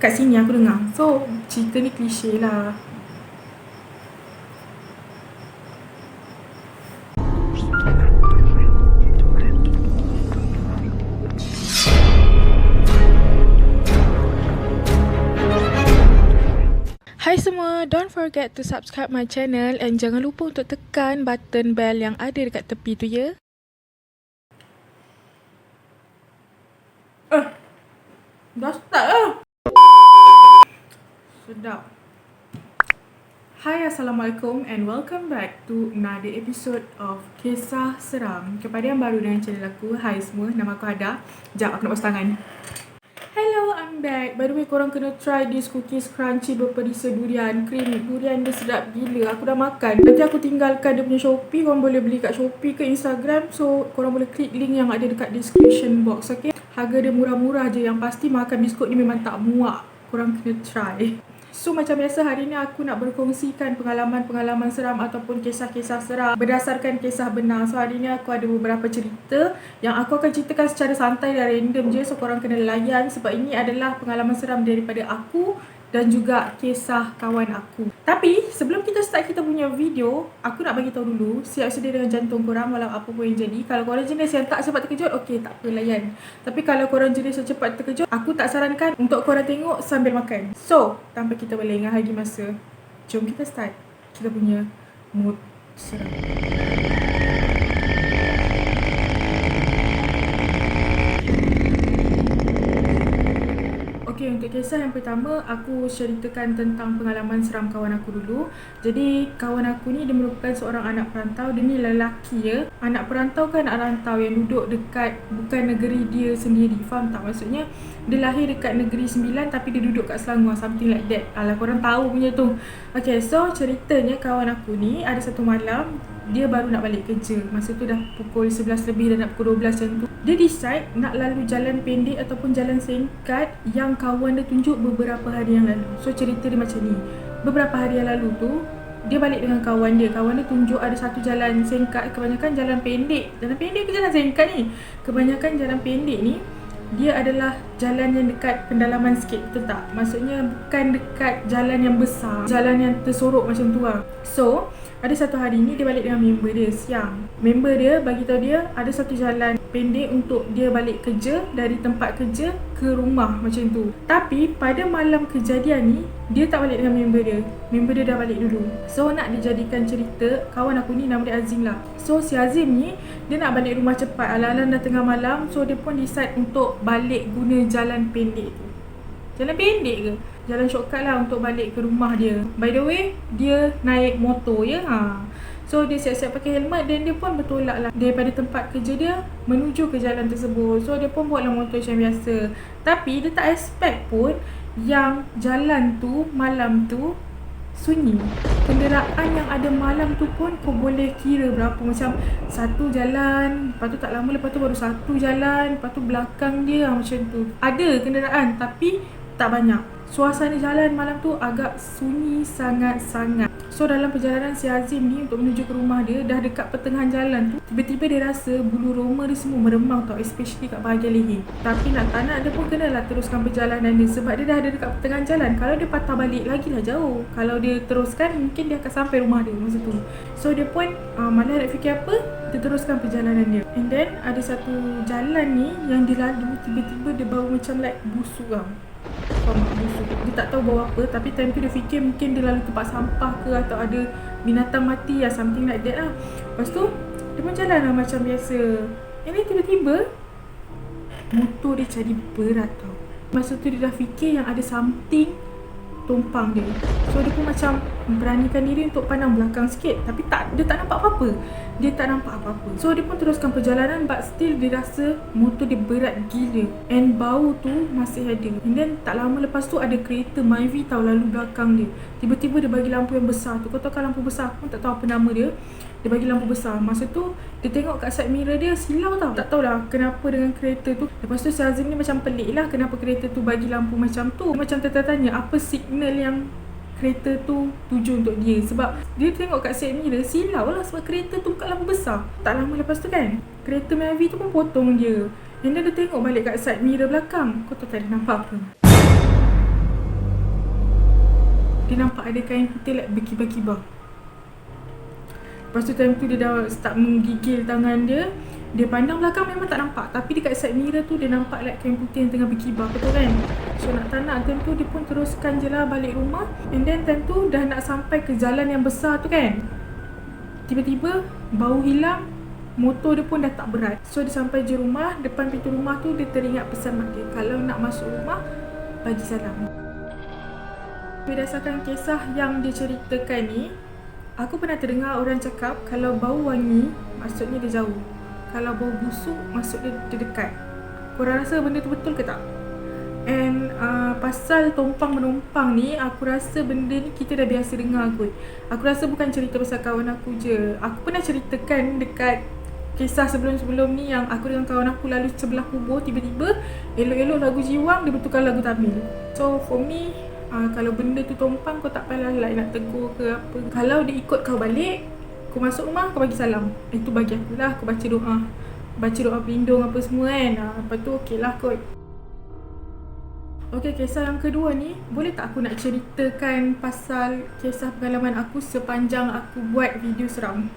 kat sini aku dengar. So cerita ni klise lah. Hai semua, don't forget to subscribe my channel and jangan lupa untuk tekan button bell yang ada dekat tepi tu ya. Dah start lah. Sedap. Hai, Assalamualaikum and welcome back to another episode of Kisah Seram. Kepada yang baru dengan channel aku, hai semua, nama aku Hada. Sekejap, aku nak basuh tangan. Hello, I'm back. By the way, korang kena try this cookies crunchy berperisa durian. Creamy durian dia sedap gila. Aku dah makan. Nanti aku tinggalkan dia punya Shopee. Korang boleh beli kat Shopee ke Instagram. So, korang boleh klik link yang ada dekat description box, okay? Harga dia murah-murah je. Yang pasti makan biskut ni memang tak muak. Korang kena try. So macam biasa, hari ni aku nak berkongsikan pengalaman-pengalaman seram ataupun kisah-kisah seram berdasarkan kisah benar. So hari ni aku ada beberapa cerita yang aku akan ceritakan secara santai dan random je. So korang kena layan sebab ini adalah pengalaman seram daripada aku dan juga kisah kawan aku. Tapi sebelum kita start kita punya video, aku nak bagi tahu dulu, siap sedia dengan jantung korang walau apa pun yang jadi. Kalau korang jenis yang tak cepat terkejut, okey, tak apa, layan. Tapi kalau korang jenis yang cepat terkejut, aku tak sarankan untuk korang tengok sambil makan. So, tanpa kita berlengah lagi masa, jom kita start kita punya mood seram. Okay, untuk kisah yang pertama, aku ceritakan tentang pengalaman seram kawan aku dulu. Jadi, kawan aku ni dia merupakan seorang anak perantau. Dia ni lelaki ya. Anak perantau kan anak rantau yang duduk dekat bukan negeri dia sendiri. Faham tak? Maksudnya, dia lahir dekat negeri Sembilan tapi dia duduk kat Selangor. Something like that. Alah, korang tahu punya tu. Okay, so ceritanya kawan aku ni ada satu malam, dia baru nak balik kerja. Masa tu dah pukul 11 lebih dan nak pukul 12 macam tu. Dia decide nak lalu jalan pendek ataupun jalan singkat yang kawan dia tunjuk beberapa hari yang lalu. So cerita dia macam ni. Beberapa hari yang lalu tu, dia balik dengan kawan dia. Kawan dia tunjuk ada satu jalan singkat. Kebanyakan jalan pendek. Jalan pendek ke jalan singkat ni? Kebanyakan jalan pendek ni, dia adalah jalan yang dekat pendalaman sikit, betul tak? Maksudnya bukan dekat jalan yang besar, jalan yang tersorok macam tu lah. So, ada satu hari ni dia balik dengan member dia siang. Member dia bagi tahu dia ada satu jalan pendek untuk dia balik kerja, dari tempat kerja ke rumah macam tu. Tapi pada malam kejadian ni, dia tak balik dengan member dia. Member dia dah balik dulu. So nak dijadikan cerita, kawan aku ni nama dia Azim lah. So si Azim ni, dia nak balik rumah cepat. Alang-alang dah tengah malam. So dia pun decide untuk balik guna jalan pendek tu. Jalan pendek ke? Jalan shortcut lah untuk balik ke rumah dia. By the way, dia naik motor ya. So dia siap-siap pakai helmet dan dia pun bertolak lah daripada tempat kerja dia menuju ke jalan tersebut. So dia pun buatlah motor macam biasa. Tapi dia tak expect pun yang jalan tu malam tu sunyi. Kenderaan yang ada malam tu pun kau boleh kira berapa. Macam satu jalan, lepas tu tak lama lepas tu baru satu jalan, lepas tu belakang dia macam tu. Ada kenderaan tapi tak banyak. Suasana jalan malam tu agak sunyi sangat-sangat. So dalam perjalanan si Azim ni untuk menuju ke rumah dia, dah dekat pertengahan jalan tu, tiba-tiba dia rasa bulu roma dia semua meremang tau, especially kat bahagian leher. Tapi nak tak nak dia pun kenalah teruskan perjalanan dia sebab dia dah ada dekat pertengahan jalan. Kalau dia patah balik lagi lah jauh. Kalau dia teruskan mungkin dia akan sampai rumah dia masa tu. So dia pun malah nak fikir apa, dia teruskan perjalanan dia. And then ada satu jalan ni yang dia lalu, tiba-tiba dia bau macam like busuk tau. Busuk. Dia tak tahu bau apa, tapi time tu dia fikir mungkin dia lalu tempat sampah ke atau ada binatang mati lah, something like that lah. Lepas tu dia pun jalan lah macam biasa. And then tiba-tiba motor dia jadi berat tau. Masa tu dia dah fikir yang ada something tumpang dia. So dia pun macam beranikan diri untuk pandang belakang sikit, tapi dia tak nampak apa-apa. Dia tak nampak apa-apa. So dia pun teruskan perjalanan, but still dia rasa motor dia berat gila. And bau tu masih ada. And then tak lama lepas tu ada kereta Myvi tau lalu belakang dia. Tiba-tiba dia bagi lampu yang besar tu. Kau tahu kan lampu besar? Aku tak tahu apa nama dia. Dia bagi lampu besar. Masa tu dia tengok kat side mirror dia silau tau. Tak tahulah kenapa dengan kereta tu. Lepas tu si Azim ni macam pelik lah kenapa kereta tu bagi lampu macam tu. Macam tertanya apa signal yang kereta tu tuju untuk dia. Sebab dia tengok kat side mirror silau lah sebab kereta tu buka lampu besar. Tak lama lepas tu kan, kereta Myvi tu pun potong dia. Dan dia tengok balik kat side mirror belakang. Kau tahu tak dia nampak apa? dia nampak ada kain putih like berkibar-kibar. Lepas tu time tu dia dah start menggigil tangan dia. Dia pandang belakang memang tak nampak, tapi dekat side mirror tu dia nampak like kain putih yang tengah berkibar, betul kan? So nak tak nak time tu dia pun teruskan je lah balik rumah. And then time tu dah nak sampai ke jalan yang besar tu kan, tiba-tiba bau hilang, motor dia pun dah tak berat. So dia sampai je rumah, depan pintu rumah tu dia teringat pesan mak dia, kalau nak masuk rumah bagi salam. Berdasarkan kisah yang dia ceritakan ni, aku pernah terdengar orang cakap kalau bau wangi maksudnya dia jauh, kalau bau busuk maksudnya dia dekat. Korang rasa benda tu betul ke tak? And pasal tumpang menumpang ni, aku rasa benda ni kita dah biasa dengar kot. Aku rasa bukan cerita pasal kawan aku je. Aku pernah ceritakan dekat kisah sebelum-sebelum ni yang aku dengan kawan aku lalu sebelah kubur, tiba-tiba elok-elok lagu Jiwang dia bertukar lagu Tamil. So for me, kalau benda tu tumpang, kau tak payah like nak tegur ke apa. Kalau dia ikut kau balik, kau masuk rumah, kau bagi salam. Itu bagi aku lah, aku baca doa. Baca doa pelindung apa semua kan. Lepas tu okey lah kot. Okay, kisah yang kedua ni, boleh tak aku nak ceritakan pasal kisah pengalaman aku sepanjang aku buat video seram.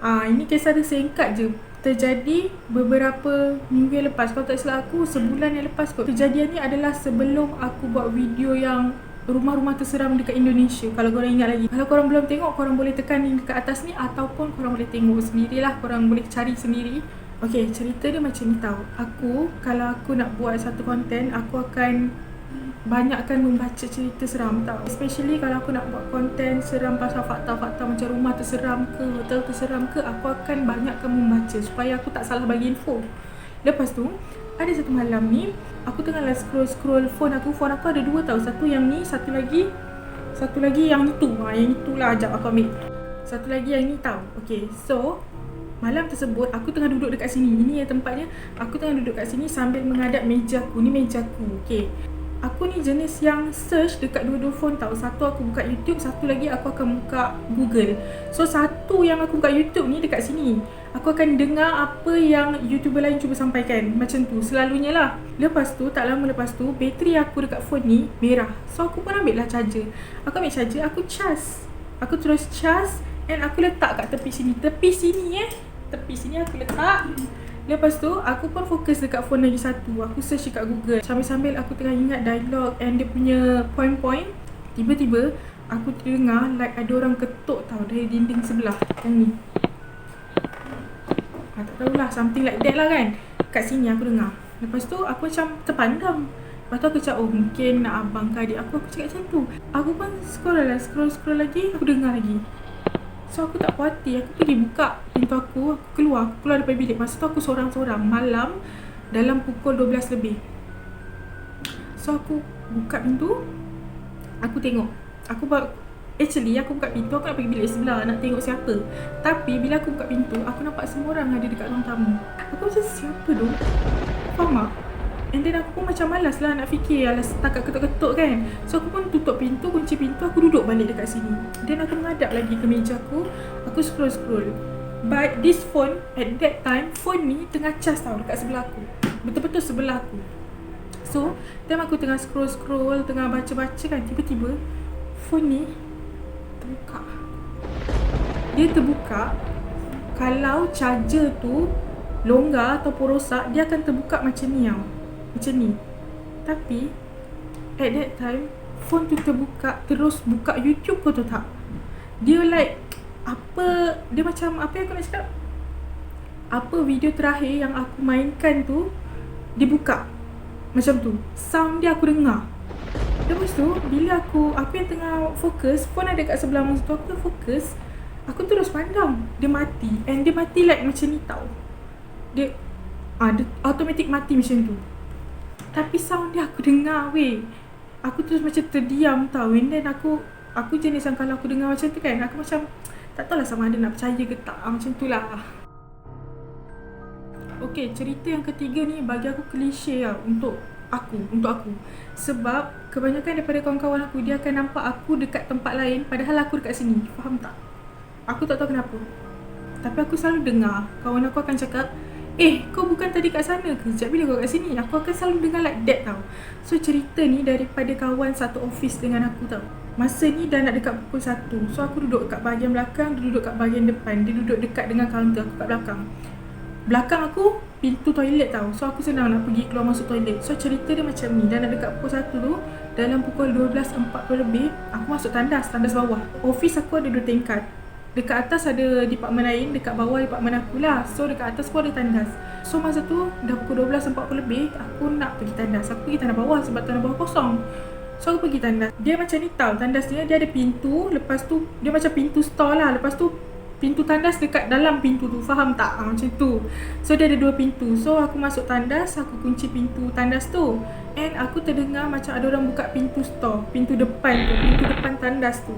Ini kisah dia singkat je. Terjadi beberapa minggu yang lepas. Kalau tak salah aku, sebulan yang lepas kot. Kejadian ni adalah sebelum aku buat video yang rumah-rumah terseram dekat Indonesia. Kalau korang ingat lagi. Kalau korang belum tengok, korang boleh tekan link dekat atas ni, ataupun korang boleh tengok sendirilah. Korang boleh cari sendiri. Okay, cerita dia macam ni tau. Kalau aku nak buat satu konten, aku akan banyakkan membaca cerita seram tau. Especially kalau aku nak buat konten seram pasal fakta-fakta macam rumah terseram ke, hotel terseram ke, aku akan banyakkan membaca supaya aku tak salah bagi info. Lepas tu, ada satu malam ni, aku tengah lah scroll phone aku. Phone aku ada dua tau. Satu yang ni, satu lagi yang itu. Yang itulah ajak aku ambil. Satu lagi yang ni tau. Okay, so malam tersebut, aku tengah duduk dekat sini. Ini yang tempatnya. Aku tengah duduk kat sini sambil menghadap meja aku. Ni meja aku. Okay. Aku ni jenis yang search dekat dua-dua phone tau. Satu aku buka YouTube, satu lagi aku akan buka Google. So satu yang aku buka YouTube ni dekat sini, aku akan dengar apa yang YouTuber lain cuba sampaikan. Macam tu, selalunya lah. Lepas tu, tak lama lepas tu, bateri aku dekat phone ni merah. So aku pun ambil lah charger. Aku ambil charger, aku charge. Aku terus charge and aku letak kat tepi sini tepi sini aku letak. Lepas tu, aku pun fokus dekat phone lagi satu. Aku search dekat Google. Sambil-sambil aku tengah ingat dialog and dia punya point-point. Tiba-tiba, aku terdengar like ada orang ketuk tau dari dinding sebelah. Yang ni. Tak tahulah, something like that lah kan. Kat sini aku dengar. Lepas tu, aku macam terpandang. Lepas tu aku cakap, oh mungkin nak abang ke adik aku cakap macam tu. Aku pun scroll lagi, aku dengar lagi. So aku tak puas hati, aku pergi buka pintu aku keluar daripada bilik. Masa tu aku sorang-sorang malam dalam pukul 12 lebih. So aku buka pintu, aku tengok. Aku buka pintu, aku nak pergi bilik sebelah nak tengok siapa. Tapi bila aku buka pintu, aku nampak semua orang ada dekat ruang tamu. Aku macam siapa tu? Faham tak? And then aku pun macam malas lah nak fikir, alas setakat ketuk-ketuk kan. So aku pun tutup pintu, kunci pintu, aku duduk balik dekat sini. Then aku menghadap lagi ke meja aku scroll. But this phone, at that time, phone ni tengah cas tau dekat sebelah aku. Betul-betul sebelah aku. So, time aku tengah scroll, tengah baca-baca kan, tiba-tiba phone ni terbuka. Dia terbuka. Kalau charger tu longgar ataupun rosak, dia akan terbuka macam ni tau. Macam ni. Tapi at that time, phone tu terbuka, terus buka YouTube, kau tahu tak? Dia like dia macam apa yang aku nak cakap, apa video terakhir yang aku mainkan tu dia buka macam tu. Sound dia aku dengar. Lepas tu bila aku yang tengah fokus, phone ada kat sebelah masa tu, aku fokus, aku terus pandang dia mati. And dia mati like macam ni tau. Dia automatic mati macam tu. Tapi sound dia aku dengar weh. Aku terus macam terdiam tau. And then aku jenis yang kalau aku dengar macam tu kan, aku macam tak tahulah sama ada nak percaya ke tak. Macam tu lah. Okay, cerita yang ketiga ni bagi aku klise lah untuk aku. Sebab kebanyakan daripada kawan-kawan aku, dia akan nampak aku dekat tempat lain padahal aku dekat sini. Faham tak? Aku tak tahu kenapa. Tapi aku selalu dengar kawan aku akan cakap, kau bukan tadi kat sana ke? Sekejap bila kau kat sini? Aku akan selalu dengar like that tau. So cerita ni daripada kawan satu office dengan aku tau. Masa ni dah nak dekat pukul 1. So aku duduk kat bahagian belakang, dia duduk kat bahagian depan. Dia duduk dekat dengan kaunter, aku kat belakang. Belakang aku pintu toilet tau. So aku senang nak pergi keluar masuk toilet. So cerita dia macam ni, dah nak dekat pukul 1 tu, dalam pukul 12.40 lebih, aku masuk tandas bawah. Office aku ada 2 tingkat. Dekat atas ada department lain, dekat bawah department aku lah. So dekat atas pun ada tandas. So masa tu dah pukul 12.40 lebih, aku nak pergi tandas. Aku pergi tandas bawah sebab tandas bawah kosong. So aku pergi tandas. Dia macam ni tau, tandas dia ada pintu. Lepas tu dia macam pintu store lah. Lepas tu pintu tandas dekat dalam pintu tu, faham tak? Macam tu. So dia ada 2 pintu. So aku masuk tandas, aku kunci pintu tandas tu. And aku terdengar macam ada orang buka pintu store, pintu depan tu, pintu depan tandas tu.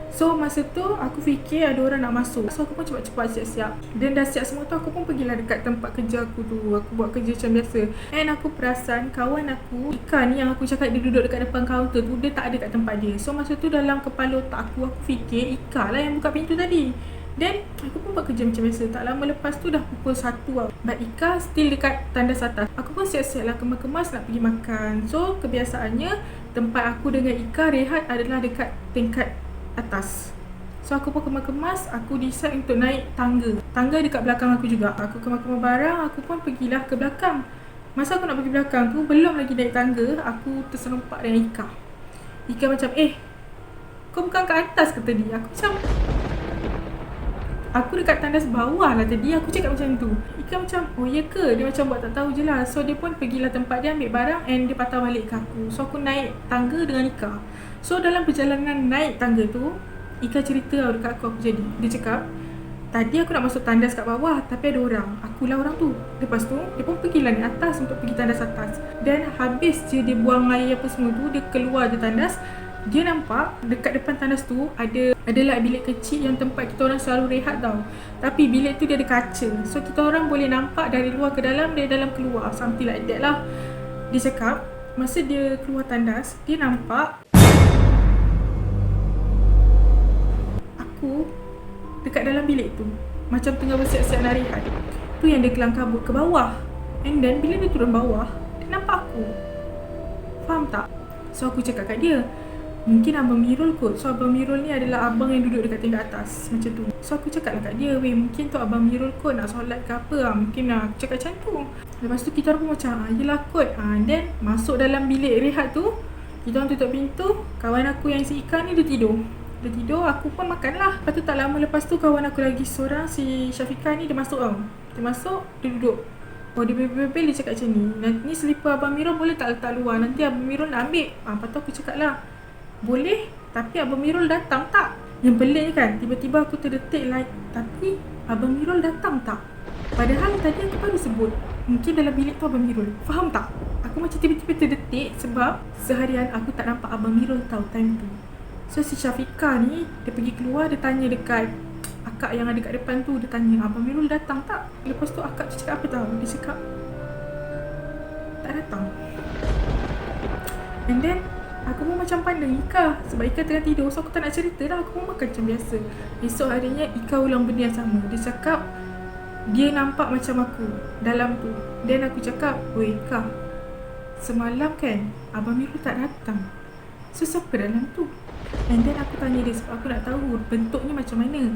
So masa tu aku fikir ada orang nak masuk. So aku pun cepat-cepat siap-siap. Dan dah siap semua tu, aku pun pergilah dekat tempat kerja aku tu. Aku buat kerja macam biasa. And aku perasan kawan aku, Ika ni yang aku cakap dia duduk dekat depan kaunter tu, dia tak ada kat tempat dia. So masa tu dalam kepala otak aku fikir Ika lah yang buka pintu tadi. Dan aku pun buat kerja macam biasa. Tak lama lepas tu dah pukul 1 lah. But Ika still dekat tandas atas. Aku pun siap-siap lah kemas-kemas nak pergi makan. So kebiasaannya tempat aku dengan Ika rehat adalah dekat tingkat atas. So aku pun kemas-kemas, aku decide untuk naik tangga. Tangga dekat belakang aku juga. Aku kemas-kemas barang, aku pun pergilah ke belakang. Masa aku nak pergi belakang tu, belum lagi naik tangga, aku terserempak dengan Ika. Ika macam, kau bukan kat atas ke tadi? Aku macam, aku dekat tandas bawah lah tadi, aku cakap macam tu. Ika macam, oh ya ke? Dia macam buat tak tahu je lah. So dia pun pergilah tempat dia ambil barang and dia patah balik ke aku. So aku naik tangga dengan Ika. So dalam perjalanan naik tangga tu, Ika cerita tau dekat aku jadi. Dia cakap, tadi aku nak masuk tandas kat bawah tapi ada orang. Akulah orang tu. Lepas tu, dia pun pergilah naik atas untuk pergi tandas atas. Dan habis je dia buang air apa semua tu, dia keluar je tandas. Dia nampak dekat depan tandas tu adalah bilik kecil yang tempat kita orang selalu rehat tau. Tapi bilik tu dia ada kaca. So kita orang boleh nampak dari luar ke dalam, dari dalam keluar. Something like that lah. Dia cakap masa dia keluar tandas, dia nampak aku dekat dalam bilik tu, macam tengah bersiap-siap nak rehat. Tu yang dia kelang kabut ke bawah. And then bila dia turun bawah, dia nampak aku. Faham tak? So aku cakap kat dia, mungkin Abang Mirul kot. So Abang Mirul ni adalah abang yang duduk dekat tingkat atas. Macam tu. So aku cakap lah kat dia, mungkin tu Abang Mirul kot nak solat ke apa lah. Mungkin lah aku cakap macam tu. Lepas tu kita orang pun macam, yelah kot. Then masuk dalam bilik rehat tu, kita orang tutup pintu. Kawan aku yang si Ika ni dia tidur. Aku pun makan lah. Lepas tu tak lama lepas tu, kawan aku lagi seorang, si Syafiqah ni, dia masuk tau. Dia masuk, dia duduk. Oh, dia bebel-bebel, dia cakap macam ni, ni selipar Abang Mirul boleh tak letak luar? Nanti Abang Mirul nak ambil. Lepas tu aku cakap lah, boleh, tapi Abang Mirul datang tak? Yang pelik kan, tiba-tiba aku terdetik like, tapi Abang Mirul datang tak? Padahal tadi aku baru sebut mungkin dalam bilik tu Abang Mirul. Faham tak? Aku macam tiba-tiba terdetik sebab seharian aku tak nampak Abang Mirul tahu time tu. So si Syafiqah ni, dia pergi keluar, dia tanya dekat akak yang ada kat depan tu. Dia tanya, Abang Mirul datang tak? Lepas tu akak cakap apa tahu? Dia cakap, tak datang. And then aku pun macam pandang Ika, sebab Ika tengah tidur. So aku tak nak cerita dah, aku pun makan macam biasa. Esok harinya Ika ulang benda yang sama. Dia cakap dia nampak macam aku dalam tu. Dan aku cakap, oi Ika, semalam kan Abang Mirul tak datang. So siapa dalam tu? And then aku tanya dia sebab aku nak tahu bentuknya macam mana.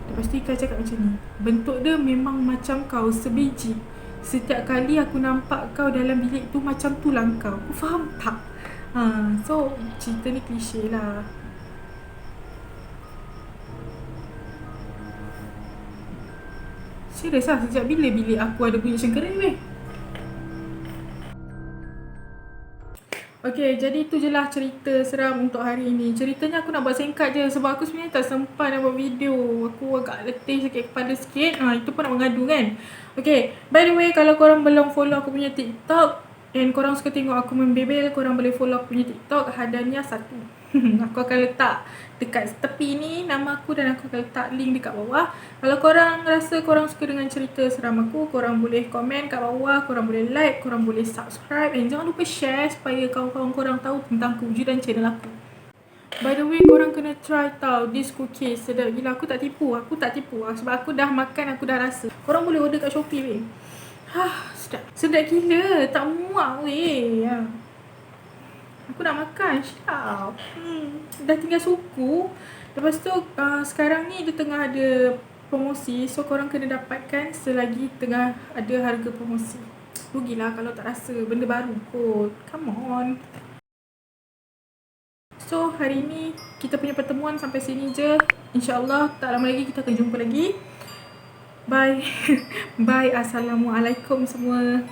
Lepas tu Ika cakap macam ni, bentuk dia memang macam kau sebiji. Setiap kali aku nampak kau dalam bilik tu, macam tu lah kau. Kau faham tak? So cerita ni klise lah. Serius lah, sejak bila bilik aku ada bunyi macam keren weh? Okay, jadi tu je lah cerita seram untuk hari ini. Ceritanya aku nak buat singkat je sebab aku sebenarnya tak sempat nak buat video. Aku agak letih sakit kepala sikit. Itu pun nak mengadu kan. Okay, by the way, kalau korang belum follow aku punya TikTok and korang suka tengok aku membebel, korang boleh follow aku punya TikTok, Hadania 1. Aku akan letak dekat tepi ni nama aku dan aku akan letak link dekat bawah. Kalau korang rasa korang suka dengan cerita seram aku, korang boleh komen kat bawah, korang boleh like, korang boleh subscribe, and jangan lupa share supaya kawan-kawan korang tahu tentang kewujudan channel aku. By the way, korang kena try tau this cookies, sedap gila. Aku tak tipu sebab aku dah makan, aku dah rasa. Korang boleh order kat Shopee weh. Sedap gila, tak muak weh. Aku Aku nak makan. Syap. Dah tinggal suku. Lepas tu sekarang ni dia tengah ada promosi. So korang kena dapatkan selagi tengah ada harga promosi. Rugilah kalau tak rasa. Benda baru kot. Come on. So hari ni kita punya pertemuan sampai sini je. InsyaAllah tak lama lagi kita akan jumpa lagi. Bye. Bye. Assalamualaikum semua.